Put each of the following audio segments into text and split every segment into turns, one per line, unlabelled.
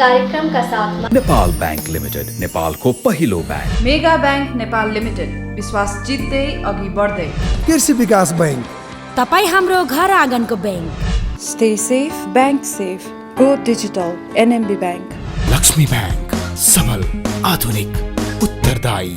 कार्यक्रमका साथमा
Nepal bank limited, नेपालको पहिलो bank.
Mega bank Nepal limited, विश्वास जित्दै अघि बढ्दै।
कृषि विकास बैंक,
तपाईँ हाम्रो घर आँगनको bank.
Stay safe, bank safe. Go digital, NMB Bank.
Lakshmi bank, सबल, आधुनिक, उत्तरदायी।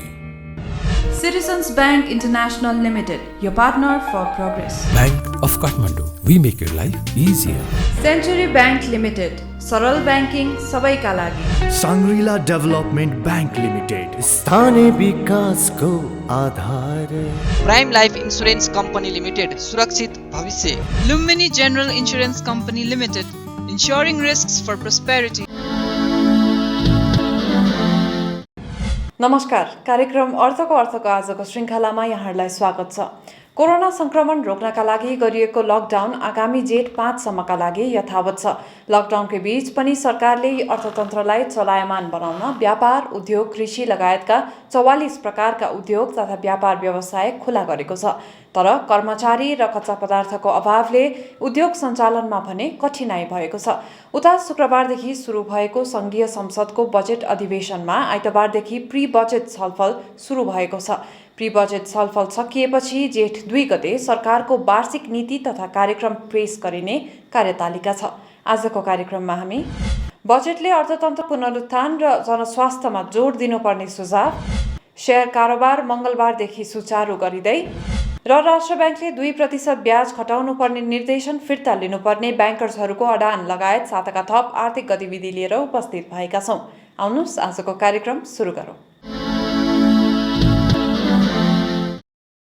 Citizens Bank International Limited, your partner for progress.
Bank of Kathmandu, we make your life easier.
Century Bank Limited, सरल ब्याङ्किङ सबैका लागि।
साङ्ग्रिला डेभलपमेन्ट बैंक लिमिटेड,
स्थानीय विकासको आधार।
Prime life insurance company limited, सुरक्षित भविष्य। Lumbini general insurance company limited, insuring risks for prosperity.
नमस्कार, कार्यक्रम अर्थको आजको श्रृङ्खलामा यहाँहरूलाई स्वागत छ। कोरोना संक्रमण रोक्नका लागि गरिएको लकडाउन आगामी जेठ 5 सम्मका लागि यथावत छ। लकडाउनकै बीच पनि सरकारले अर्थतन्त्रलाई चलायमान बनाउन व्यापार, उद्योग, कृषि लगायतका 44 प्रकारका उद्योग तथा व्यापार व्यवसाय खुला गरेको छ। तर कर्मचारी र कच्चा पदार्थको अभावले उद्योग सञ्चालनमा भने कठिनाई भएको छ। उता शुक्रबारदेखि सुरु भएको संघीय संसदको बजेट अधिवेशनमा आइतबारदेखि प्री बजेट छलफल सुरु भएको छ। प्री बजेट छलफल सकिएपछि जेठ 2 गते सरकारको वार्षिक नीति तथा कार्यक्रम पेश गरिने कार्यतालिका छ। आजको कार्यक्रममा हामी बजेटले अर्थतन्त्र पुनरुत्थान र जनस्वास्थ्यमा जोड दिनुपर्ने सुझाव, शेयर कारोबार मङ्गलबारदेखि सुचारू गरिँदै र राष्ट्र ब्याङ्कले 2% ब्याज घटाउनु पर्ने निर्देशन फिर्ता लिनुपर्ने ब्याङ्कर्सहरूको अडान लगायत साताका थप आर्थिक गतिविधि लिएर उपस्थित भएका छौँ। आउनुहोस् आजको कार्यक्रम सुरु गरौँ।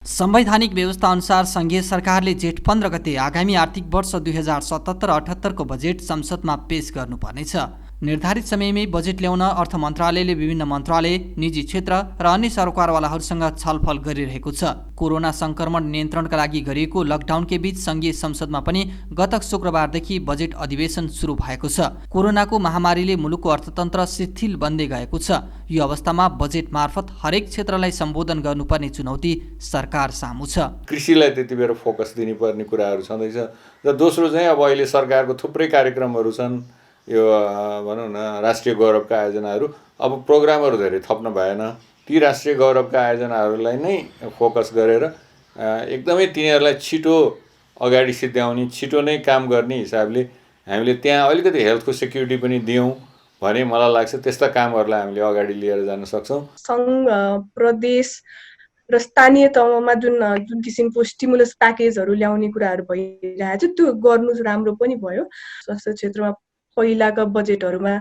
संवैधानिक व्यवस्था अनुसार संघीय सरकारले जेठ 15 गते आगामी आर्थिक वर्ष 2077-78 को बजेट संसदमा पेश गर्नुपर्नेछ। निर्धारित समयमै बजेट ल्याउन अर्थ मन्त्रालयले विभिन्न मन्त्रालय, निजी क्षेत्र र अन्य सरकारवालाहरूसँग छलफल गरिरहेको छ। कोरोना संक्रमण नियन्त्रणका लागि गरिएको लकडाउनकै बीच संघीय संसदमा पनि गत शुक्रबारदेखि बजेट अधिवेशन सुरु भएको छ। कोरोनाको महामारीले मुलुकको अर्थतन्त्र शिथिल बन्दै गएको छ। यो अवस्थामा बजेट मार्फत हरेक क्षेत्रलाई सम्बोधन गर्नुपर्ने चुनौती सरकार सामु छ।
कृषिलाई त्यति बेर फोकस दिनुपर्ने कुराहरू छँदैछ र दोस्रो चाहिँ अब अहिले सरकारको थुप्रै कार्यक्रमहरू छन्। यो भनौँ न राष्ट्रिय गौरवका आयोजनाहरू, अब प्रोग्रामहरू धेरै थप्न भएन। ती राष्ट्रिय गौरवका आयोजनाहरूलाई नै फोकस गरेर एकदमै तिनीहरूलाई छिटो अगाडि सिद्ध्याउने, छिटो नै काम गर्ने हिसाबले हामीले त्यहाँ अलिकति हेल्थको सेक्युरिटी पनि दियौँ भने मलाई लाग्छ त्यस्ता कामहरूलाई हामीले अगाडि लिएर जान सक्छौँ।
सङ्घ, प्रदेश र स्थानीय तहमा जुन किसिमको स्टिमुलस प्याकेजहरू ल्याउने कुराहरू भइरहेको छ, त्यो गर्नु राम्रो पनि भयो। स्वास्थ्य क्षेत्रमा पहिलाका बजेटहरूमा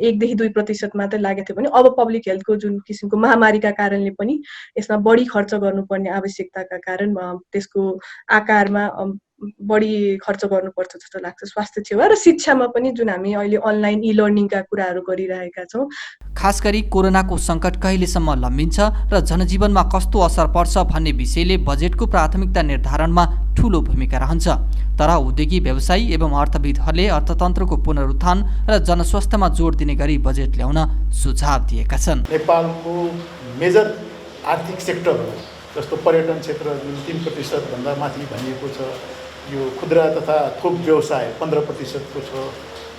1-2% मात्रै लागेको थियो भने अब पब्लिक हेल्थको जुन किसिमको महामारीका कारणले पनि यसमा बढी खर्च गर्नुपर्ने आवश्यकताका कारण त्यसको आकारमा बढी खर्च गर्नुपर्छ जस्तो लाग्छ। स्वास्थ्य सेवा र शिक्षामा पनि जुन हामी अहिले अनलाइन ई-लर्निङका कुराहरू गरिरहेका छौँ।
खास गरी कोरोनाको सङ्कट कहिलेसम्म लम्बिन्छ र जनजीवनमा कस्तो असर पर्छ भन्ने विषयले बजेटको प्राथमिकता निर्धारणमा ठूलो भूमिका रहन्छ। तर उद्योगी व्यवसायी एवं अर्थविदहरूले अर्थतन्त्रको पुनरुत्थान र जनस्वास्थ्यमा जोड दिने गरी बजेट ल्याउन सुझाव दिएका छन्।
नेपालको मेजर आर्थिक सेक्टरहरू जस्तो पर्यटन क्षेत्र जुन 3% भन्दा माथि भनिएको छ, यो खुद्रा तथा थोक व्यवसाय 15% को छ,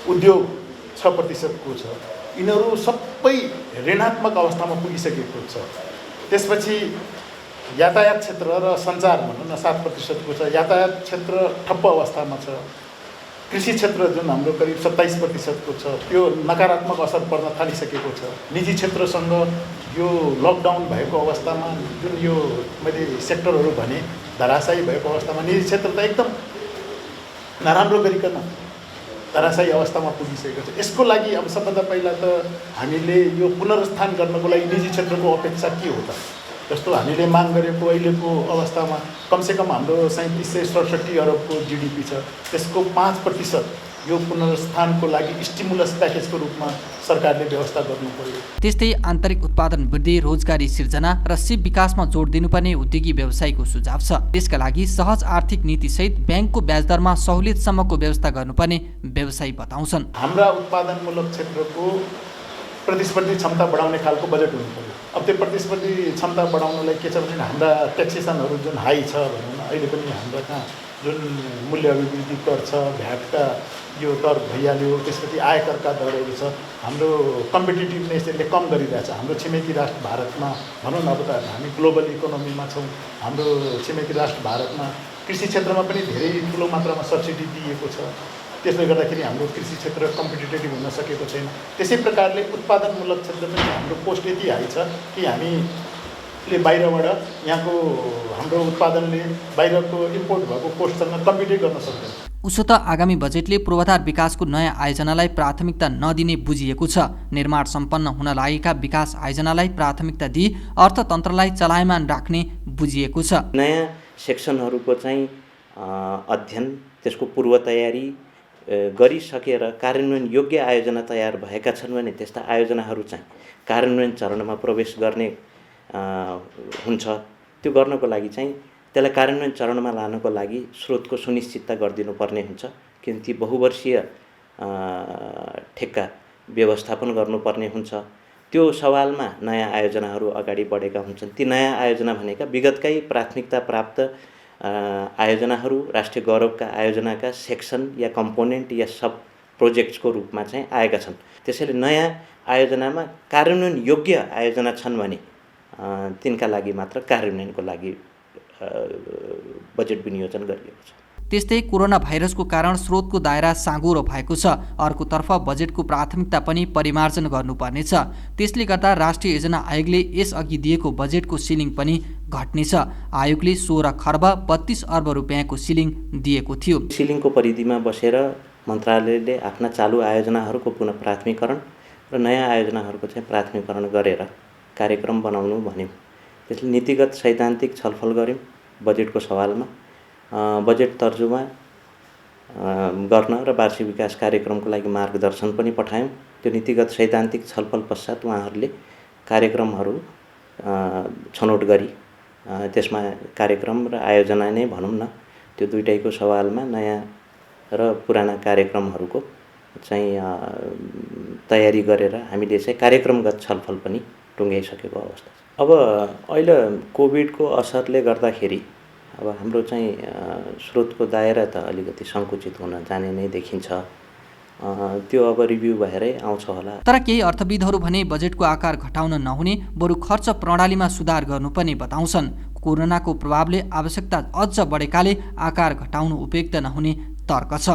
उद्योग 6% को छ, यिनीहरू सबै ऋणात्मक अवस्थामा पुगिसकेको छ। त्यसपछि यातायात क्षेत्र र सञ्चार भनौँ न 7% को छ, यातायात क्षेत्र ठप्प अवस्थामा छ। कृषि क्षेत्र जुन हाम्रो करिब 27% को छ, त्यो नकारात्मक असर पर्न थालिसकेको छ। निजी क्षेत्रसँग यो लकडाउन भएको अवस्थामा जुन यो मैले सेक्टरहरू भने धराशायी भएको अवस्थामा निजी क्षेत्र त एकदम नराम्रो गरिकन धराशायी अवस्थामा पुगिसकेको छ। यसको लागि अब सबभन्दा पहिला त हामीले यो पुनरुत्थान गर्नको लागि निजी क्षेत्रको अपेक्षा के हो त? जस्तो हामीले माग गरेको अहिलेको अवस्थामा कमसेकम हाम्रो 3767 अरबको GDP छ, त्यसको 5% यो पुनरुत्थानको लागि स्टिमुलस प्याकेजको रूपमा सरकारले व्यवस्था गर्नु पर्यो।
त्यस्तै आन्तरिक उत्पादन वृद्धि, रोजगारी सिर्जना र सिप विकासमा जोड दिनुपर्ने उद्योगी व्यवसायको सुझाव छ। त्यसका लागि सहज आर्थिक नीतिसहित ब्याङ्कको ब्याजदरमा सहुलियतसम्मको व्यवस्था गर्नुपर्ने व्यवसायी बताउँछन्।
हाम्रा उत्पादनमूलक क्षेत्रको प्रतिस्पर्धी क्षमता बढाउने खालको बजेट हुनु पर्यो। अब त्यो प्रतिस्पर्धी क्षमता बढाउनलाई के छ भने हाम्रा ट्याक्सेसनहरू जुन हाई छ भनौँ न, अहिले पनि हाम्रा कहाँ जुन मूल्य अभिवृद्धि कर छ, भ्याटका यो कर भइहाल्यो, त्यसपछि आयकरका दरहरू छ, हाम्रो कम्पिटिटिभनेस यसले कम गरिरहेछ। हाम्रो छिमेकी राष्ट्र भारतमा भनौँ न, अब त हामी ग्लोबल इकोनोमीमा छौँ, हाम्रो छिमेकी राष्ट्र भारतमा कृषि क्षेत्रमा पनि धेरै ठुलो मात्रामा सब्सिडी दिएको छ। त्यसले गर्दाखेरि हाम्रो कृषि क्षेत्र कम्पिटिटिभ हुन सकेको छैन। त्यसै प्रकारले उत्पादनमूलक क्षेत्र पनि हाम्रो कोस्ट यति हाई छ कि हामीले बाहिरबाट यहाँको हाम्रो उत्पादनले बाहिरको इम्पोर्ट भएको कोस्टसँग कम्पिट गर्न सक्दैन।
उसो त आगामी बजेटले पूर्वाधार विकासको नयाँ आयोजनालाई प्राथमिकता नदिने बुझिएको छ। निर्माण सम्पन्न हुन लागेका विकास आयोजनालाई प्राथमिकता दिई अर्थतन्त्रलाई चलायमान राख्ने बुझिएको छ।
नयाँ सेक्सनहरूको चाहिँ अध्ययन, त्यसको पूर्व तयारी गरिसकेर कार्यान्वयन योग्य आयोजना तयार भएका छन् भने त्यस्ता आयोजनाहरू चाहिँ कार्यान्वयन चरणमा प्रवेश गर्ने हुन्छ। त्यो गर्नको लागि चाहिँ त्यसलाई कार्यान्वयन चरणमा लानको लागि स्रोतको सुनिश्चितता गरिदिनुपर्ने हुन्छ। किनकि ती बहुवर्षीय ठेक्का व्यवस्थापन गर्नुपर्ने हुन्छ। त्यो सवालमा नयाँ आयोजनाहरू अगाडि बढेका हुन्छन्। ती नयाँ आयोजना भनेका विगतकै प्राथमिकता प्राप्त आयोजनाहरू, राष्ट्रिय गौरवका आयोजनाका सेक्सन या कम्पोनेन्ट या सब प्रोजेक्ट्सको रूपमा चाहिँ आएका छन्। त्यसैले नयाँ आयोजनामा कार्यान्वयन योग्य आयोजना छन् भने तिनका लागि मात्र कार्यान्वयनको लागि बजेट विनियोजन गरिएको छ।
त्यस्तै कोरोना भाइरसको कारण स्रोतको दायरा साँगुरो भएको छ। अर्कोतर्फ बजेटको प्राथमिकता पनि परिमार्जन गर्नुपर्नेछ। त्यसले गर्दा राष्ट्रिय योजना आयोगले यसअघि दिएको बजेटको सिलिङ पनि घट्नेछ। आयोगले 16 खर्ब 32 अर्ब रुपियाँको सिलिङ दिएको थियो।
सिलिङको परिधिमा बसेर मन्त्रालयले आफ्ना चालु आयोजनाहरूको पुनः प्राथमिकरण र नयाँ आयोजनाहरूको चाहिँ प्राथमिकरण गरेर कार्यक्रम बनाउनु भन्यौँ। त्यसले नीतिगत सैद्धान्तिक छलफल गऱ्यौँ बजेटको सवालमा। बजेट तर्जुमा गर्न र वार्षिक विकास कार्यक्रमको लागि मार्गदर्शन पनि पठायौँ। त्यो नीतिगत सैद्धान्तिक छलफल पश्चात उहाँहरूले कार्यक्रमहरू छनौट गरी त्यसमा कार्यक्रम र आयोजना नै भनौँ न, त्यो दुईटैको सवालमा नयाँ र पुराना कार्यक्रमहरूको चाहिँ तयारी गरेर हामीले चाहिँ कार्यक्रमगत छलफल पनि टुङ्ग्याइसकेको अवस्था छ। अब अहिले कोभिडको असरले गर्दाखेरि अब हाम्रो चाहिँ स्रोतको दायरा त अलिकति सङ्कुचित हुन जाने नै देखिन्छ। त्यो अब रिभ्यू भएरै आउँछ होला।
तर केही अर्थविदहरू भने बजेटको आकार घटाउन नहुने, बरु खर्च प्रणालीमा सुधार गर्नुपर्ने बताउँछन्। कोरोनाको प्रभावले आवश्यकता अझ बढेकाले आकार घटाउनु उपयुक्त नहुने तर्क छ।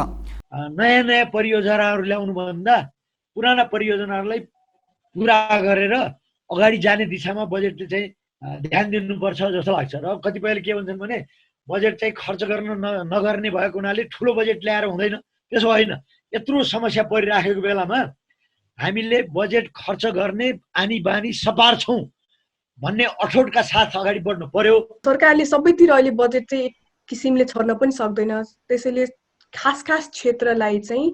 नयाँ नयाँ परियोजनाहरू ल्याउनुभन्दा पुराना परियोजनाहरूलाई पुरा गरेर अगाडि जाने दिशामा बजेटले चाहिँ ध्यान दिनुपर्छ जस्तो लाग्छ। र कतिपयले के भन्छन् भने बजेट चाहिँ खर्च गर्न नगर्ने भएको हुनाले ठुलो बजेट ल्याएर हुँदैन। त्यसो होइन, यत्रो समस्या परिराखेको बेलामा हामीले बजेट खर्च गर्ने आनी बानी सपार्छौँ भन्ने अठोटका साथ अगाडि बढ्नु पर्यो।
सरकारले सबैतिर अहिले बजेट चाहिँ एक किसिमले छर्न पनि सक्दैन। त्यसैले खास क्षेत्रलाई चाहिँ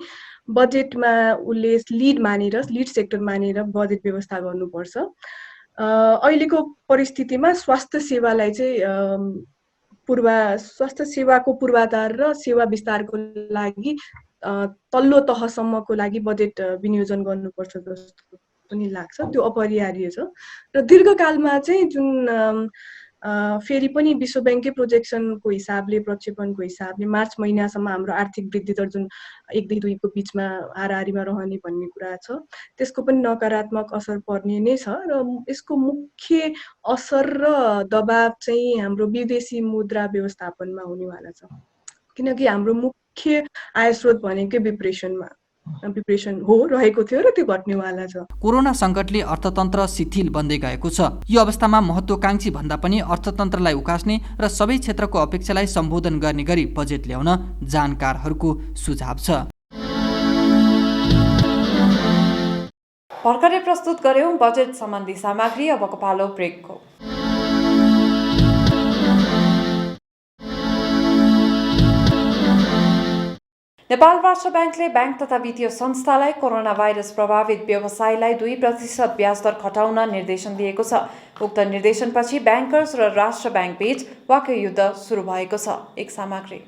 बजेटमा उसले लिड सेक्टर मानेर बजेट व्यवस्था गर्नुपर्छ। अहिलेको परिस्थितिमा स्वास्थ्य सेवालाई चाहिँ स्वास्थ्य सेवाको पूर्वाधार र सेवा विस्तारको लागि तल्लो तहसम्मको लागि बजेट विनियोजन गर्नुपर्छ जस्तो पनि लाग्छ। त्यो अपरिहार्य छ। र दीर्घकालमा चाहिँ जुन फेरि पनि विश्व ब्याङ्ककै प्रोजेक्सनको हिसाबले, प्रक्षेपणको हिसाबले मार्च महिनासम्म हाम्रो आर्थिक वृद्धि दर जुन 1.2 को बिचमा हाराहारीमा रहने भन्ने कुरा छ, त्यसको पनि नकारात्मक असर पर्ने नै छ। र यसको मुख्य असर र दबाब चाहिँ हाम्रो विदेशी मुद्रा व्यवस्थापनमा हुनेवाला छ। किनकि हाम्रो मुख्य आय स्रोत भनेकै विप्रेसन हो रहेको थियो र त्यो घट्नेवाला छ।
कोरोना सङ्कटले अर्थतन्त्र शिथिल बन्दै गएको छ। यो अवस्थामा महत्त्वाकांक्षी भन्दा पनि अर्थतन्त्रलाई उकास्ने र सबै क्षेत्रको अपेक्षालाई सम्बोधन गर्ने गरी बजेट ल्याउन जानकारहरूको सुझाव छ।
भर्खरै प्रस्तुत गर्यौं बजेट सम्बन्धी सामग्री। अबको पालो ब्रेकको। नेपाल राष्ट्र ब्याङ्कले ब्याङ्क तथा वित्तीय संस्थालाई कोरोना भाइरस प्रभावित व्यवसायलाई 2% ब्याज दर घटाउन निर्देशन दिएको छ। उक्त निर्देशनपछि ब्याङ्कर्स र राष्ट्र ब्याङ्क बीच वाक्य युद्ध सुरु भएको छ। एक सामग्री।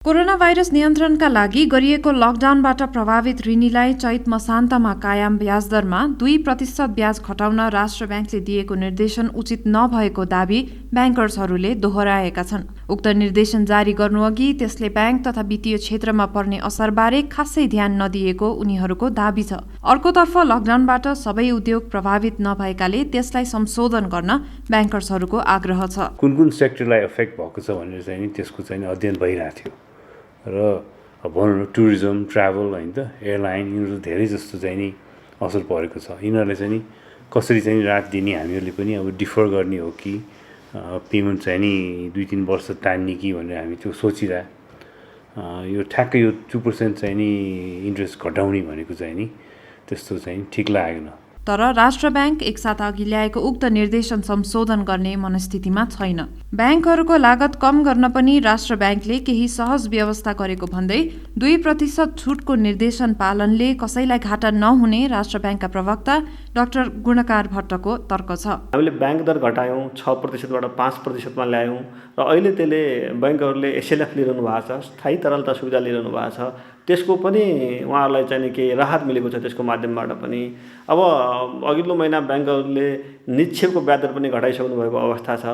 कोरोना भाइरस नियन्त्रणका लागि गरिएको लकडाउनबाट प्रभावित ऋणीलाई चैत मसान्तमा कायम ब्याजदरमा 2% ब्याज घटाउन राष्ट्र ब्याङ्कले दिएको निर्देशन उचित नभएको दावी ब्याङ्कर्सहरूले दोहोऱ्याएका छन्। उक्त निर्देशन जारी गर्नुअघि त्यसले ब्याङ्क तथा वित्तीय क्षेत्रमा पर्ने असरबारे खासै ध्यान नदिएको उनीहरूको दावी छ। अर्कोतर्फ लकडाउनबाट सबै उद्योग प्रभावित नभएकाले त्यसलाई संशोधन गर्न ब्याङ्कर्सहरूको आग्रह छ।
कुन कुन सेक्टरलाई एफेक्ट भएको छ भनेर चाहिँ त्यसको चाहिँ अध्ययन भइरहेको थियो र भनौँ न टुरिज्म, ट्राभल होइन त, एयरलाइन, यिनीहरू धेरै जस्तो चाहिँ नि असर परेको छ। यिनीहरूलाई चाहिँ नि कसरी चाहिँ राहत दिने, हामीहरूले पनि अब डिफर गर्ने हो कि पेमेन्ट चाहिँ नि 2-3 वर्ष तान्ने कि भनेर हामी त्यो सोचिरह। यो ठ्याक्कै यो 2% चाहिँ नि इन्ट्रेस्ट घटाउने भनेको चाहिँ नि त्यस्तो चाहिँ ठिक लागेन।
तर राष्ट्र ब्याङ्क एक साता अघि ल्याएको उक्त निर्देशन संशोधन गर्ने मनस्थितिमा छैन। ब्याङ्कहरूको लागत कम गर्न पनि राष्ट्र ब्याङ्कले केही सहज व्यवस्था गरेको भन्दै 2% छुटको निर्देशन पालनले कसैलाई घाटा नहुने राष्ट्र ब्याङ्कका प्रवक्ता डाक्टर गुणकार भट्टको तर्क छ।
हामीले ब्याङ्क दर घटायौँ, 6%बाट 5%मा ल्यायौँ र अहिले त्यसले ब्याङ्कहरूले एसएलएफ लिइरहनु भएको छ, स्थायी तरलता सुविधा लिइरहनु भएको छ। त्यसको पनि उहाँहरूलाई चाहिँ केही राहत मिलेको छ त्यसको माध्यमबाट पनि। अब अघिल्लो महिना ब्याङ्कहरूले निक्षेपको ब्याज दर पनि घटाइसक्नु भएको अवस्था छ।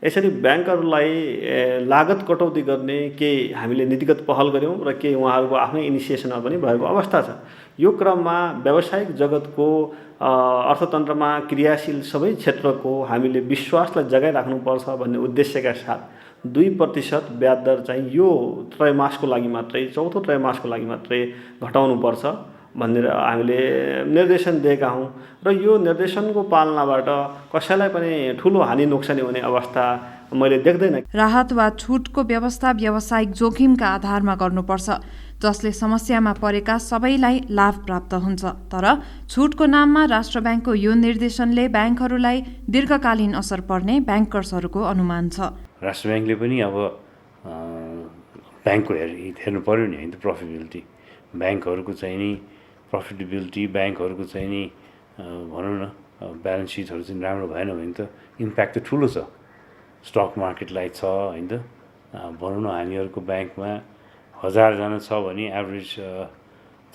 यसरी ब्याङ्कहरूलाई लागत कटौती गर्ने केही हामीले नीतिगत पहल गऱ्यौँ र केही उहाँहरूको आफ्नै इनिसिएसनमा पनि भएको अवस्था छ। यो क्रममा व्यावसायिक जगतको अर्थतन्त्रमा क्रियाशील सबै क्षेत्रको हामीले विश्वासलाई जगाइराख्नुपर्छ भन्ने उद्देश्यका साथ 2% ब्याज दर चाहिँ यो त्रैमासको लागि मात्रै, चौथो त्रैमासको लागि मात्रै घटाउनुपर्छ भनेर हामीले निर्देशन दिएका हौँ र यो निर्देशनको पालनाबाट कसैलाई पनि ठुलो हानि नोक्सानी हुने अवस्था मैले देख्दैन।
राहत वा छुटको व्यवस्था व्यावसायिक जोखिमका आधारमा गर्नुपर्छ जसले समस्यामा परेका सबैलाई लाभ प्राप्त हुन्छ। तर छुटको नाममा राष्ट्र ब्याङ्कको यो निर्देशनले ब्याङ्कहरूलाई दीर्घकालीन असर पर्ने ब्याङ्कर्सहरूको अनुमान छ।
राष्ट्र ब्याङ्कले पनि अब ब्याङ्कको हेर्नु पर्यो नि होइन त, प्रफिटेबिलिटी ब्याङ्कहरूको चाहिँ नि प्रफिटेबिलिटी, ब्याङ्कहरूको चाहिँ नि भनौँ न ब्यालेन्स सिटहरू चाहिँ राम्रो भएन भने त इम्प्याक्ट त ठुलो छ। स्टक मार्केटलाई छ होइन त, भनौँ न हामीहरूको ब्याङ्कमा 1000 जना छ भने एभरेज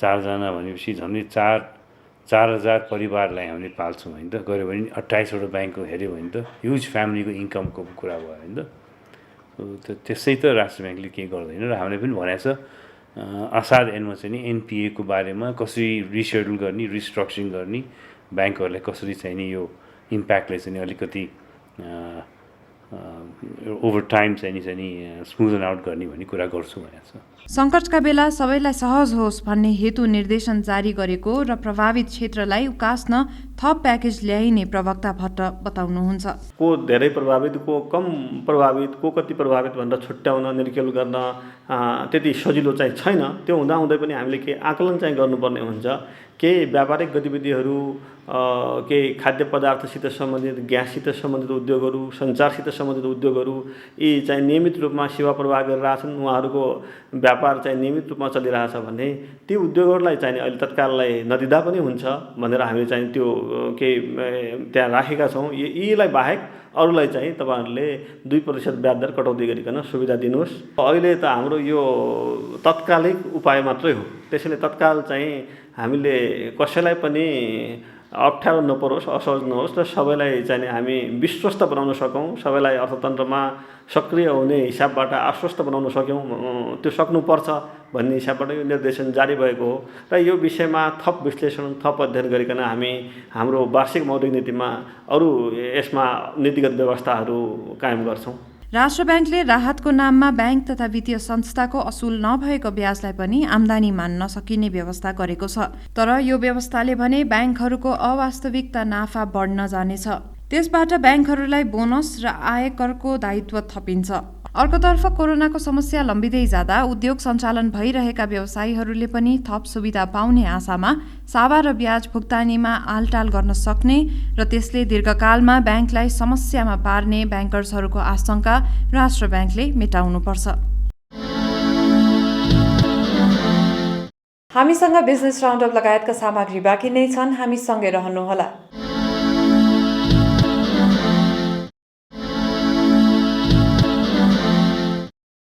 4 जना भनेपछि झन्डै 4,000 परिवारलाई हामीले पाल्छौँ होइन त। गऱ्यो भने 28वटा ब्याङ्कको हेऱ्यो भने त ह्युज फ्यामिलीको इन्कमको कुरा भयो होइन त। त्यसै त राष्ट्र ब्याङ्कले केही गर्दैन र हामीले पनि भनेको छ असार एन्डमा चाहिँ नि एनपिएको बारेमा कसरी रिसेड्युल गर्ने, रिस्ट्रक्चरिङ गर्ने, ब्याङ्कहरूलाई कसरी चाहिँ नि यो इम्प्याक्टलाई चाहिँ अलिकति ओभर टाइम चाहिँ नि स्मुदन आउट गर्ने भन्ने कुरा गर्छु भनेको छ।
सङ्कटका बेला सबैलाई सहज होस् भन्ने हेतु निर्देशन जारी गरेको र प्रभावित क्षेत्रलाई उकास्न थप प्याकेज ल्याइने प्रवक्ता भट्ट बताउनुहुन्छ।
को धेरै प्रभावित, को कम प्रभावित, को कति प्रभावित भनेर छुट्याउन, निर्केल गर्न त्यति सजिलो चाहिँ छैन। त्यो हुँदाहुँदै पनि हामीले केही आकलन चाहिँ गर्नुपर्ने हुन्छ। केही व्यापारिक गतिविधिहरू, केही खाद्य पदार्थसित सम्बन्धित, ग्याससित सम्बन्धित उद्योगहरू, सञ्चारसित सम्बन्धित उद्योगहरू यी चाहिँ नियमित रूपमा सेवा प्रवाह गरिरहेछन्, उहाँहरूको व्यापार चाहिँ नियमित रूपमा चलिरहेछ भने ती उद्योगहरूलाई चाहिँ अहिले तत्काललाई नदिँदा पनि हुन्छ भनेर हामीले चाहिँ त्यो केही त्यहाँ राखेका छौँ। यीलाई बाहेक अरूलाई चाहिँ तपाईँहरूले 2% ब्याज दर कटौती गरिकन सुविधा दिनुहोस्। अहिले त हाम्रो यो तत्कालिक उपाय मात्रै हो, त्यसैले तत्काल चाहिँ हामीले कसैलाई पनि अप्ठ्यारो नपरोस्, असहज नहोस् र सबैलाई चाहिँ हामी विश्वस्त बनाउन सकौँ, सबैलाई अर्थतन्त्रमा सक्रिय हुने हिसाबबाट आश्वस्त बनाउन सक्यौँ, त्यो सक्नुपर्छ भन्ने हिसाबबाट यो निर्देशन जारी भएको हो र यो विषयमा थप विश्लेषण, थप अध्ययन गरिकन हामी हाम्रो वार्षिक मौद्रिक नीतिमा अरू यसमा नीतिगत व्यवस्थाहरू कायम गर्छौँ।
राष्ट्र ब्याङ्कले राहतको नाममा ब्याङ्क तथा वित्तीय संस्थाको असुल नभएको ब्याजलाई पनि आम्दानी मान्न सकिने व्यवस्था गरेको छ। तर यो व्यवस्थाले भने ब्याङ्कहरूको अवास्तविकता नाफा बढ्न जानेछ। त्यसबाट ब्याङ्कहरूलाई बोनस र आयकरको दायित्व थपिन्छ। अर्कोतर्फ कोरोनाको समस्या लम्बिँदै जाँदा उद्योग सञ्चालन भइरहेका व्यवसायीहरूले पनि थप सुविधा पाउने आशामा सावा र ब्याज भुक्तानीमा आलटाल गर्न सक्ने र त्यसले दीर्घकालमा ब्याङ्कलाई समस्यामा पार्ने ब्याङ्कर्सहरूको आशंका राष्ट्र ब्याङ्कले मेटाउनुपर्छ। हामीसँग बिजनेस राउन्डअप लगायतका सामग्री बाँकी नै छन्, हामीसँगै रहनुहोला।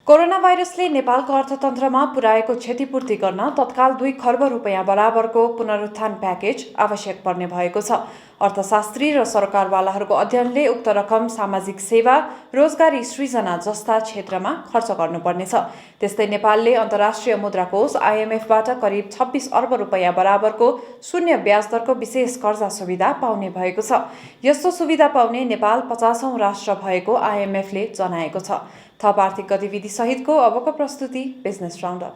कोरोना भाइरसले नेपालको अर्थतन्त्रमा पुर्याएको क्षतिपूर्ति गर्न तत्काल 2 खर्ब रुपियाँ बराबरको पुनरुत्थान प्याकेज आवश्यक पर्ने भएको छ। अर्थशास्त्री र सरकारवालाहरूको अध्ययनले उक्त रकम सामाजिक सेवा, रोजगारी सृजना जस्ता क्षेत्रमा खर्च गर्नुपर्नेछ। त्यस्तै नेपालले अन्तर्राष्ट्रिय मुद्रा कोष IMFबाट करिब 26 अर्ब रुपियाँ बराबरको शून्य ब्याज दरको विशेष कर्जा सुविधा पाउने भएको छ। यस्तो सुविधा पाउने नेपाल 50औं राष्ट्र भएको IMFले जनाएको छ। थप आर्थिक गतिविधि सहितको अबको प्रस्तुति बिजनेस राउन्डअप।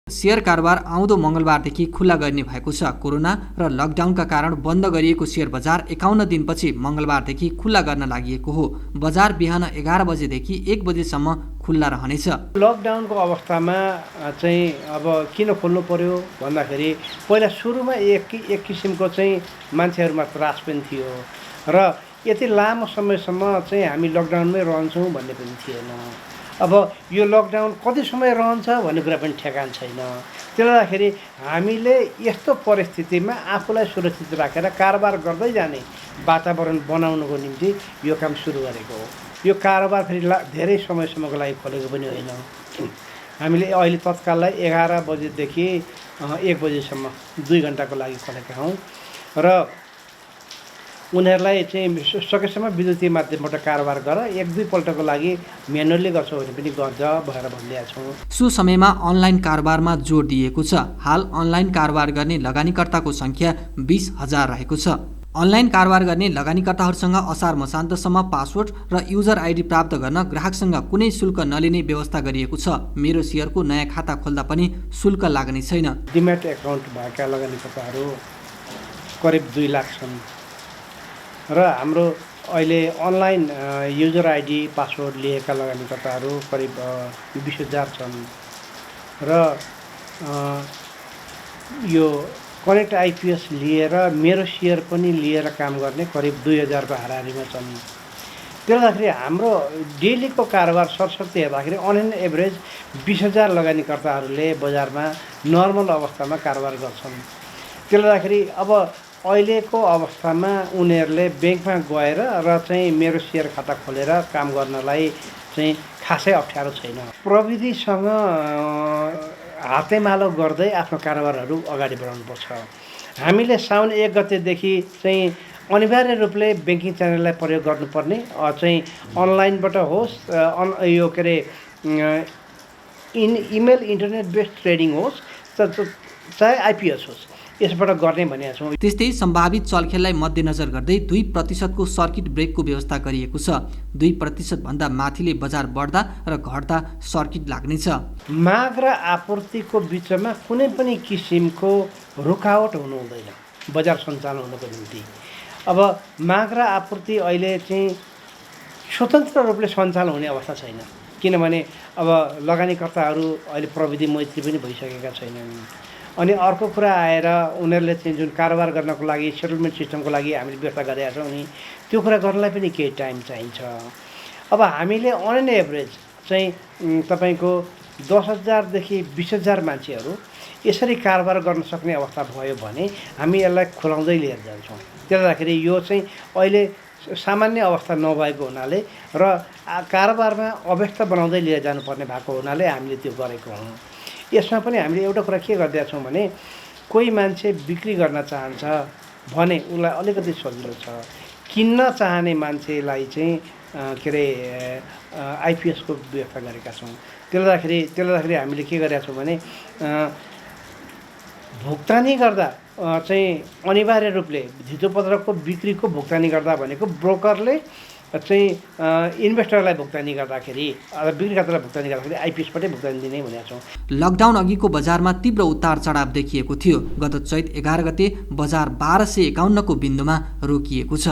सेयर कारोबार आउँदो मङ्गलबारदेखि खुल्ला गर्ने भएको छ। कोरोना र लकडाउनका कारण बन्द गरिएको सेयर बजार 51 दिनपछि मङ्गलबारदेखि खुल्ला गर्न लागि हो। बजार बिहान 11 बजेदेखि 1 बजेसम्म खुल्ला रहनेछ।
लकडाउनको अवस्थामा चाहिँ अब किन खोल्नु पर्यो भन्दाखेरि पहिला सुरुमा एक किसिमको चाहिँ मान्छेहरूमा त्रास पनि थियो र यति लामो समयसम्म चाहिँ हामी लकडाउनमै रहन्छौँ भन्ने पनि थिएन। अब यो लकडाउन कति समय रहन्छ भन्ने कुरा पनि ठेगान छैन। त्यसले गर्दाखेरि हामीले यस्तो परिस्थितिमा आफूलाई सुरक्षित राखेर कारोबार गर्दै जाने वातावरण बनाउनको निम्ति यो काम सुरु गरेको हो। यो कारोबार फेरि धेरै समयसम्मको लागि खोलेको पनि होइन। हामीले अहिले तत्काललाई 11 बजेदेखि 1 बजेसम्म 2 घन्टाको लागि खोलेका हौँ र उनीहरूलाई चाहिँ सकेसम्म विद्युतीय माध्यमबाट कारोबार गर, 1-2 पल्टको लागि म्यानुअली गर्छौँ भने पनि गर्छ भनेर भनिदिएका छौँ।
सुसमयमा अनलाइन कारोबारमा जोड दिएको छ। हाल अनलाइन कारोबार गर्ने लगानीकर्ताको सङ्ख्या 20,000 रहेको छ। अनलाइन कारोबार गर्ने लगानीकर्ताहरूसँग असार मसान्तसम्म पासवर्ड र युजर आइडी प्राप्त गर्न ग्राहकसँग कुनै शुल्क नलिने व्यवस्था गरिएको छ। मेरो सेयरको नयाँ खाता खोल्दा पनि शुल्क लाग्ने छैन।
डिम्याट एकाउन्ट भएका लगानीकर्ताहरू करिब 2 लाख छन् र हाम्रो अहिले अनलाइन युजर आइडी पासवर्ड लिएका लगानीकर्ताहरू करिब 20,000 छन् र यो कनेक्ट आइपिएस लिएर मेरो सेयर पनि लिएर काम गर्ने करिब 2,000 को हाराहारीमा छन्। त्यसले गर्दाखेरि हाम्रो डेलीको कारोबार सरस्वती हेर्दाखेरि अन एन एभरेज 20,000 लगानीकर्ताहरूले बजारमा नर्मल अवस्थामा कारोबार गर्छन्। त्यसले गर्दाखेरि अब अहिलेको अवस्थामा उनीहरूले ब्याङ्कमा गएर र चाहिँ मेरो सेयर खाता खोलेर काम गर्नलाई चाहिँ खासै अप्ठ्यारो छैन। प्रविधिसँग हातेमालो गर्दै आफ्नो कारोबारहरू अगाडि बढाउनुपर्छ। हामीले साउन 1 गतेदेखि चाहिँ अनिवार्य रूपले ब्याङ्किङ च्यानललाई प्रयोग गर्नुपर्ने चाहिँ अनलाइनबाट होस् यो के अरे इमेल इन्टरनेट बेस्ड ट्रेडिङ होस् चाहे आइपिएस होस् यसबाट गर्ने भनेका छौँ।
त्यस्तै सम्भावित चलखेललाई मध्यनजर गर्दै 2% को सर्किट ब्रेकको व्यवस्था गरिएको छ। 2% भन्दा माथिले बजार बढ्दा र घट्दा सर्किट लाग्नेछ।
माग र आपूर्तिको बिचमा कुनै पनि किसिमको रुकावट हुनु हुँदैन बजार सञ्चालन हुनको निम्ति। अब माग र आपूर्ति अहिले चाहिँ स्वतन्त्र रूपले सञ्चालन हुने अवस्था छैन, किनभने अब लगानीकर्ताहरू अहिले प्रविधि मैत्री पनि भइसकेका छैनन्। अनि अर्को कुरा आएर उनीहरूले चाहिँ जुन कारोबार गर्नको लागि सेटलमेन्ट सिस्टमको लागि हामीले व्यवस्था गरेका छौँ नि त्यो कुरा गर्नलाई पनि केही टाइम चाहिन्छ। अब हामीले अन एन एभरेज चाहिँ तपाईँको 10,000 देखि 20,000 मान्छेहरू यसरी कारोबार गर्न सक्ने अवस्था भयो भने हामी यसलाई खुलाउँदै लिएर जान्छौँ। त्यसले गर्दाखेरि यो चाहिँ अहिले सामान्य अवस्था नभएको हुनाले र कारोबारमा अव्यवस्था बनाउँदै लिएर जानुपर्ने भएको हुनाले हामीले त्यो गरेको हौँ। यसमा पनि हामीले एउटा कुरा के गरिदिएका छौँ भने कोही मान्छे बिक्री गर्न चाहन्छ भने उसलाई अलिकति सजिलो छ। किन्न चाहने मान्छेलाई चाहिँ के अरे आइपिएसको व्यवस्था गरेका छौँ। त्यसले गर्दाखेरि हामीले के गरेका छौँ भने भुक्तानी गर्दा चाहिँ अनिवार्य रूपले धितोपत्रको बिक्रीको भुक्तानी गर्दा भनेको ब्रोकरले चाहिँ इन्भेस्टरलाई भुक्तानी गर्दाखेरि बिक्रीकर्तालाई भुक्तानी गर्दाखेरि आइपिएसबाटै भुक्तानी दिने भनेका छौँ।
लकडाउन अघिको बजारमा तीव्र उतार चढाव देखिएको थियो। गत चैत 11 गते बजार 1251 को बिन्दुमा रोकिएको छ।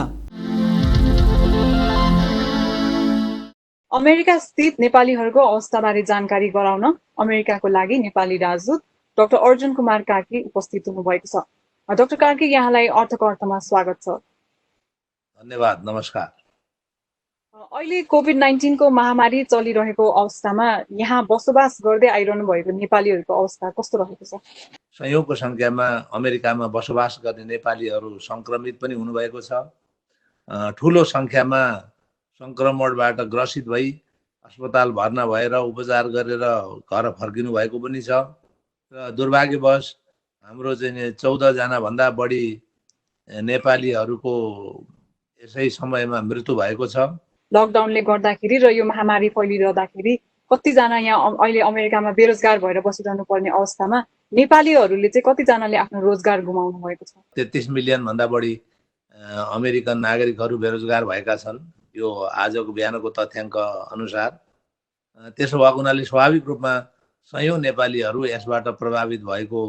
अमेरिका स्थित नेपालीहरूको अवस्थाबारे जानकारी गराउन अमेरिकाको लागि नेपाली राजदूत डाक्टर अर्जुन कुमार कार्की उपस्थित हुनुभएको छ। डाक्टर कार्की, यहाँलाई अर्थको अर्थमा स्वागत छ।
धन्यवाद, नमस्कार।
अहिले कोभिड-19 को महामारी चलिरहेको अवस्थामा यहाँ बसोबास गर्दै आइरहनु भएको नेपालीहरूको अवस्था कस्तो रहेको छ?
सयौंको संख्यामा अमेरिकामा बसोबास गर्ने नेपालीहरू संक्रमित पनि हुनुभएको छ। ठुलो संख्यामा सङ्क्रमणबाट ग्रसित भई अस्पताल भर्ना भएर उपचार गरेर घर फर्किनु भएको पनि छ र दुर्भाग्यवश हाम्रो चाहिँ 14 जनाभन्दा बढी नेपालीहरूको यसै समयमा मृत्यु भएको छ।
लकडाउनले गर्दाखेरि र यो महामारी फैलिरहँदाखेरि कतिजना यहाँ अहिले अमेरिकामा बेरोजगार भएर बसिरहनु पर्ने अवस्थामा नेपालीहरूले चाहिँ कतिजनाले आफ्नो रोजगार गुमाउनु भएको छ?
33 मिलियन भन्दा बढी अमेरिकन नागरिकहरू बेरोजगार भएका छन् यो आजको बिहानको तथ्याङ्क अनुसार। त्यसो भएको हुनाले स्वाभाविक रूपमा सयौं नेपालीहरू यसबाट प्रभावित भएको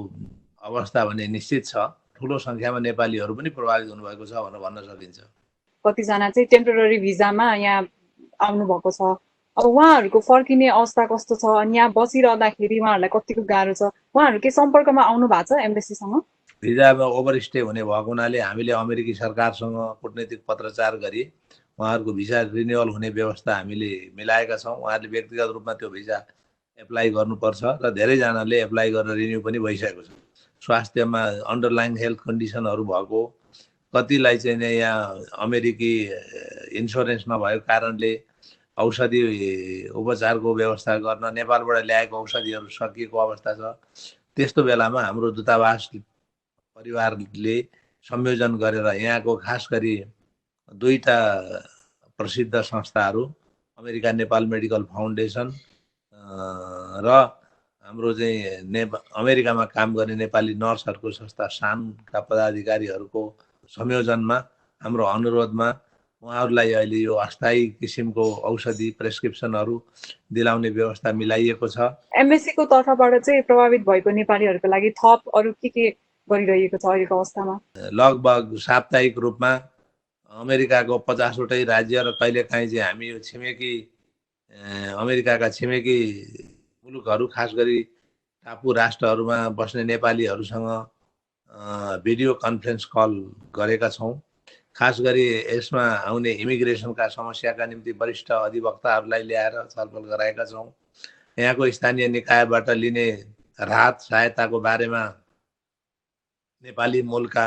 अवस्था भने निश्चित छ। ठुलो सङ्ख्यामा नेपालीहरू पनि प्रभावित हुनुभएको छ भनेर भन्न सकिन्छ।
कतिजना चाहिँ टेम्पोररी भिजामा यहाँ आउनु भएको छ। अब उहाँहरूको फर्किने अवस्था कस्तो छ अनि यहाँ बसिरहँदाखेरि उहाँहरूलाई कतिको गाह्रो छ? उहाँहरू के सम्पर्कमा आउनु भएको छ एम्बेसीसँग?
भिजामा ओभरस्टे हुने भएको हुनाले हामीले अमेरिकी सरकारसँग कूटनीतिक पत्रचार गरी उहाँहरूको भिजा रिन्युअल हुने व्यवस्था हामीले मिलाएका छौँ। उहाँहरूले व्यक्तिगत रूपमा त्यो भिजा एप्लाई गर्नुपर्छ र धेरैजनाले एप्लाई गरेर रिन्यू पनि भइसकेको छ। स्वास्थ्यमा अन्डरलाइन हेल्थ कन्डिसनहरू भएको, कतिलाई चाहिँ यहाँ अमेरिकी इन्सुरेन्स नभएको कारणले औषधि उपचारको व्यवस्था गर्न नेपालबाट ल्याएको औषधिहरू सकिएको अवस्था छ। त्यस्तो बेलामा हाम्रो दूतावास परिवारले संयोजन गरेर यहाँको खास गरी 2टा प्रसिद्ध संस्थाहरू अमेरिका नेपाल मेडिकल फाउन्डेसन र हाम्रो चाहिँ अमेरिकामा काम गर्ने नेपाली नर्सहरूको संस्था सानका पदाधिकारीहरूको संयोजनमा हाम्रो अनुरोधमा उहाँहरूलाई अहिले यो अस्थायी किसिमको औषधि प्रेस्क्रिप्सनहरू दिलाउने व्यवस्था मिलाइएको छ।
एमएससीको तर्फबाट चाहिँ प्रभावित भएको नेपालीहरूको लागि थप अरू के गरिरहेको छ अहिलेको अवस्थामा?
लगभग साप्ताहिक रूपमा अमेरिकाको 50वटै राज्य र कहिलेकाहीँ चाहिँ हामी यो छिमेकी अमेरिकाका छिमेकी मुलुकहरू खास गरी टापु राष्ट्रहरूमा बस्ने नेपालीहरूसँग भिडियो कन्फरेन्स कल गरेका छौँ। खास गरी यसमा आउने इमिग्रेसनका समस्याका निम्ति वरिष्ठ अधिवक्ताहरूलाई ल्याएर छलफल गराएका छौँ। यहाँको स्थानीय निकायबाट लिने राहत सहायताको बारेमा नेपाली मूलका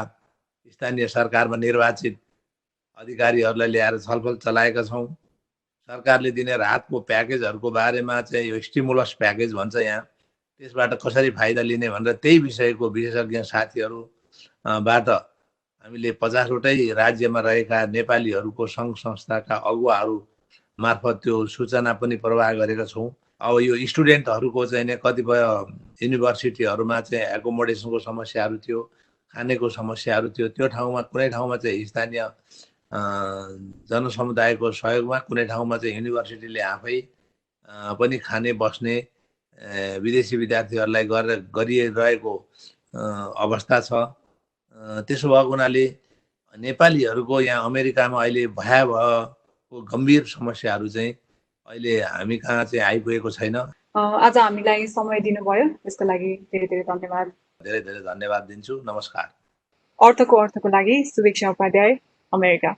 स्थानीय सरकारमा निर्वाचित अधिकारीहरूलाई ल्याएर छलफल चलाएका छौँ। सरकारले दिने राहतको प्याकेजहरूको बारेमा चाहिँ यो स्टिमुलस प्याकेज भन्छ यहाँ, त्यसबाट कसरी फाइदा लिने भनेर त्यही विषयको विशेषज्ञ साथीहरूबाट हामीले 50वटै राज्यमा रहेका नेपालीहरूको सङ्घ संस्थाका अगुवाहरू मार्फत त्यो सूचना पनि प्रवाह गरेका छौँ। अब यो स्टुडेन्टहरूको चाहिँ कतिपय युनिभर्सिटीहरूमा चाहिँ एकोमोडेसनको समस्याहरू थियो, खानेको समस्याहरू थियो। त्यो ठाउँमा कुनै ठाउँमा चाहिँ स्थानीय जनसमुदायको सहयोगमा, कुनै ठाउँमा चाहिँ युनिभर्सिटीले आफै पनि खाने बस्ने विदेशी विद्यार्थीहरूलाई गरिरहेको अवस्था छ। त्यसो भएको हुनाले नेपालीहरूको यहाँ अमेरिकामा अहिले भयावहको गम्भीर समस्याहरू चाहिँ अहिले हामी कहाँ चाहिँ आइपुगेको छैन।
आज हामीलाई समय दिनुभयो त्यसको लागि धेरै धेरै धन्यवाद।
धेरै धेरै धन्यवाद दिन्छु। नमस्कार।
अर्थको लागि शुभेच्छा उपाध्याय, अमेरिका।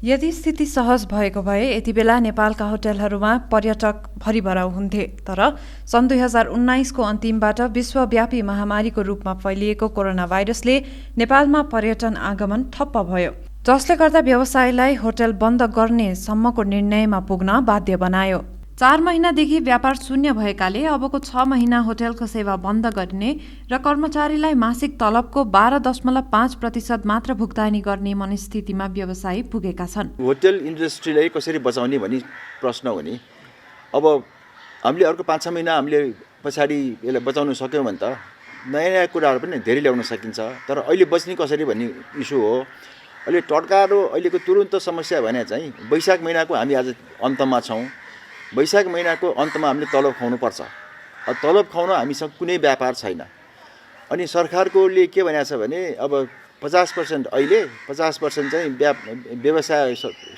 यदि स्थिति सहज भएको भए यति बेला नेपालका होटलहरूमा पर्यटक भरिभराउ हुन्थे। तर सन् 2019 को अन्तिमबाट विश्वव्यापी महामारीको रूपमा फैलिएको कोरोना भाइरसले नेपालमा पर्यटन आगमन ठप्प भयो, जसले गर्दा व्यवसायलाई होटल बन्द गर्ने सम्मको निर्णयमा पुग्न बाध्य बनायो। 4 महिनादेखि व्यापार शून्य भएकाले अबको 6 महिना होटलको सेवा बन्द गर्ने र कर्मचारीलाई मासिक तलबको 12.5% मात्र भुक्तानी गर्ने मनस्थितिमा व्यवसायी पुगेका छन्।
होटल इन्डस्ट्रीलाई कसरी बचाउने भन्ने प्रश्न हो नि। अब हामीले अर्को 5-6 महिना हामीले पछाडि यसलाई बचाउन सक्यौँ भने त नयाँ कुराहरू पनि धेरै ल्याउन सकिन्छ। तर अहिले बच्ने कसरी भन्ने इस्यु हो। अहिले टड्कारो अहिलेको तुरुन्त समस्या भने चाहिँ वैशाख महिनाको हामी आज अन्तमा छौँ। वैशाख महिनाको अन्तमा हामीले तलब खुवाउनुपर्छ। तलब खुवाउन हामीसँग कुनै व्यापार छैन। अनि सरकारकोले के भनेको छ भने अब 50% अहिले 50% चाहिँ व्यवसाय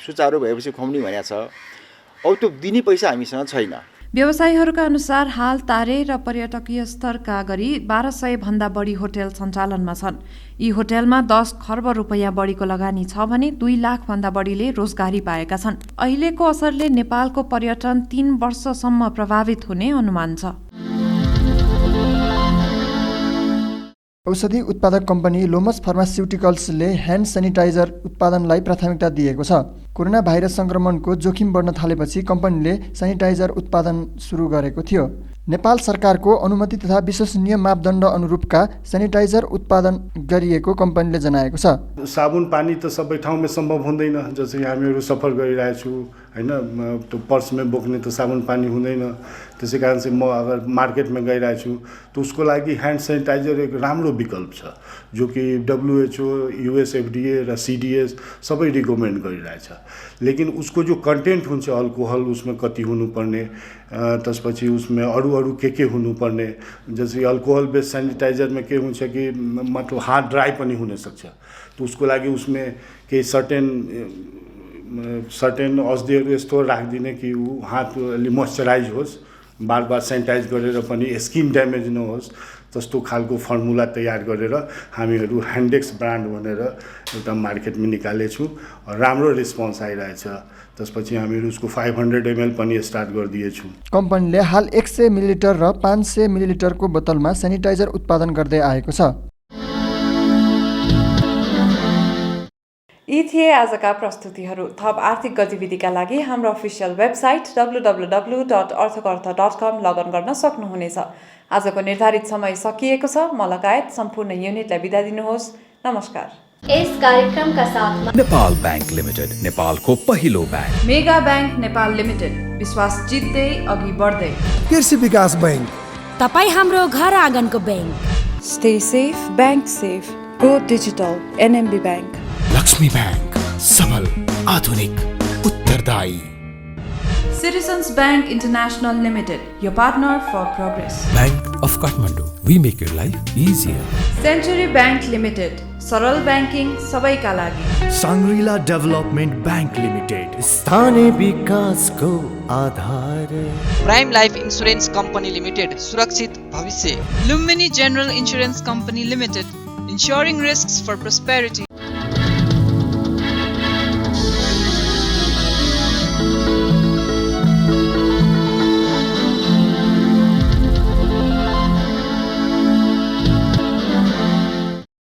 सुचारू भएपछि खुवाउने भनेको छ। अब त्यो दिने पैसा हामीसँग छैन।
व्यवसायीहरूका अनुसार हाल तारे र पर्यटकीय स्तरका गरी 1200 भन्दा बढी होटल सञ्चालनमा छन्। यी होटलमा 10 खर्ब रुपैयाँ बढीको लगानी छ भने 2 लाख भन्दा बढीले रोजगारी पाएका छन्। अहिलेको असरले नेपालको पर्यटन 3 वर्षसम्म प्रभावित हुने अनुमान छ।
औषधि उत्पादक कम्पनी लोमस फार्मास्युटिकल्सले ह्यान्ड सेनिटाइजर उत्पादनलाई प्राथमिकता दिएको छ। कोरोना भाइरस सङ्क्रमणको जोखिम बढ्न थालेपछि कम्पनीले सेनिटाइजर उत्पादन सुरु गरेको थियो। नेपाल सरकारको अनुमति तथा विश्वसनीय मापदण्ड अनुरूपका सेनिटाइजर उत्पादन गरिएको कम्पनीले जनाएको छ।
साबुन पानी त सबै ठाउँमा सम्भव हुँदैन। जस्तै हामीहरू सफर गरिरहेछु होइन, त्यो पर्समा बोक्ने त साबुन पानी हुँदैन। त्यसै कारण चाहिँ म अगर मार्केटमा गइरहेको छु तो उसको लागि ह्यान्ड सेनिटाइजर एक राम्रो विकल्प छ, जो कि WHO, US FDA र CDS सबै रिकमेन्ड गरिरहेछ। लेकिन उसको जो कन्टेन्ट हुन्छ अल्कोहल उसमें कति हुनुपर्ने, त्यसपछि उसमें अरू के हुनुपर्ने, जस्तै अल्कोहल बेस्ड सेनिटाइजरमा के हुन्छ कि मतलब हाथ ड्राई पनि हुनसक्छ। तो उसको लागि उसमें केही सर्टेन औषधिहरू यस्तो राखिदिने कि ऊ हात अलि मोइस्चराइज होस्, बार बार सेनिटाइज गरेर पनि स्किन ड्यामेज नहोस्, त्यस्तो खालको फर्मुला तयार गरेर हामीहरू ह्यान्डेक्स ब्रान्ड भनेर एउटा मार्केटमा निकालेछौँ। राम्रो रिस्पोन्स आइरहेछ। त्यसपछि हामीहरू उसको 500 ml पनि स्टार्ट गरिदिएछौँ।
कम्पनीले हाल 100 मिलिलिटर र 500 मिलिलिटरको बोतलमा सेनिटाइजर उत्पादन गर्दै आएको छ।
यी थिए आजका प्रस्तुतिहरू। थप आर्थिक गतिविधिका लागि हाम्रो अफिसियल वेबसाइट www.arthakatha.com लगइन गर्न सक्नुहुनेछ। आजको निर्धारित समय सकिएको छ। म लगायत सम्पूर्ण युनिटलाई बिदा दिनुहोस्। नमस्कार।
इस कार्यक्रम का साथ नेपाल बैंक लिमिटेड, नेपालको पहिलो bank.
Mega bank Nepal limited, विश्वास जित्दै अघि बढ्दै।
कृषि विकास बैंक,
तपाई हाम्रो घर आँगनको bank.
Stay safe, bank safe, go digital, NMB bank.
Lakshmi bank, सबल, आधुनिक, उत्तरदायी।
Citizens Bank International Limited, your partner for progress.
Bank of Kathmandu, we make your life easier.
Century Bank Limited, सरल बैंकिङ सबैका लागि।
सांग्रीला डेभलपमेन्ट बैंक लिमिटेड,
स्थानीय विकासको आधार।
Prime life insurance company limited, सुरक्षित भविष्य। Lumbini general insurance company limited, ensuring risks for prosperity.